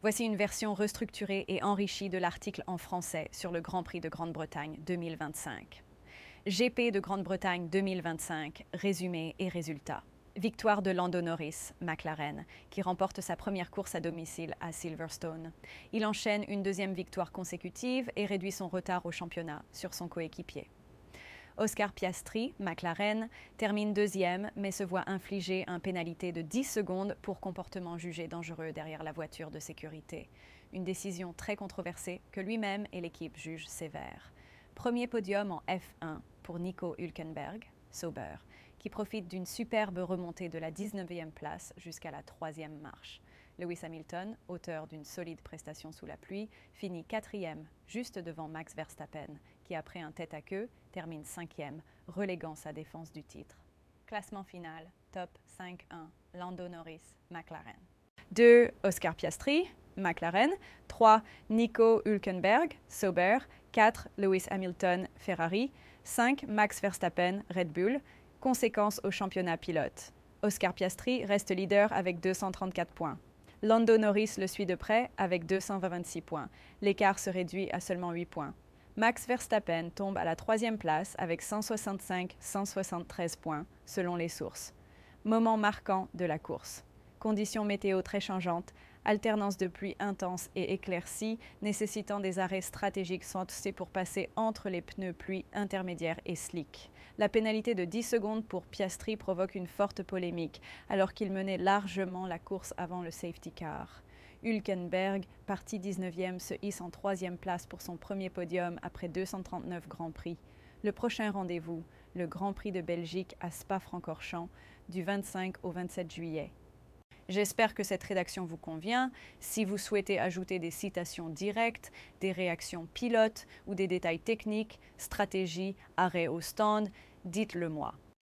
Voici une version restructurée et enrichie de l'article en français sur le Grand Prix de Grande-Bretagne 2025. GP de Grande-Bretagne 2025, résumé et résultats. Victoire de Lando Norris, McLaren, qui remporte sa première course à domicile à Silverstone. Il enchaîne une deuxième victoire consécutive et réduit son retard au championnat sur son coéquipier. Oscar Piastri, McLaren, termine deuxième mais se voit infliger une pénalité de 10 secondes pour comportement jugé dangereux derrière la voiture de sécurité. Une décision très controversée que lui-même et l'équipe jugent sévère. Premier podium en F1 pour Nico Hülkenberg, Sauber, qui profite d'une superbe remontée de la 19e place jusqu'à la 3e marche. Lewis Hamilton, auteur d'une solide prestation sous la pluie, finit 4e, juste devant Max Verstappen, qui après un tête-à-queue termine 5e, reléguant sa défense du titre. Classement final, top 5-1, Lando Norris, McLaren. 2. Oscar Piastri, McLaren. 3. Nico Hülkenberg, Sauber. 4. Lewis Hamilton, Ferrari. 5. Max Verstappen, Red Bull. Conséquences au championnat pilote. Oscar Piastri reste leader avec 234 points. Lando Norris le suit de près avec 226 points. L'écart se réduit à seulement 8 points. Max Verstappen tombe à la 3e place avec 165-173 points selon les sources. Moment marquant de la course. Conditions météo très changeantes, alternance de pluie intense et éclaircie, nécessitant des arrêts stratégiques forcés pour passer entre les pneus pluie intermédiaires et slick. La pénalité de 10 secondes pour Piastri provoque une forte polémique, alors qu'il menait largement la course avant le safety car. Hülkenberg, parti 19e, se hisse en 3e place pour son premier podium après 239 Grands Prix. Le prochain rendez-vous, le Grand Prix de Belgique à Spa-Francorchamps, du 25 au 27 juillet. J'espère que cette rédaction vous convient. Si vous souhaitez ajouter des citations directes, des réactions pilotes ou des détails techniques, stratégie, arrêt au stand, dites-le moi.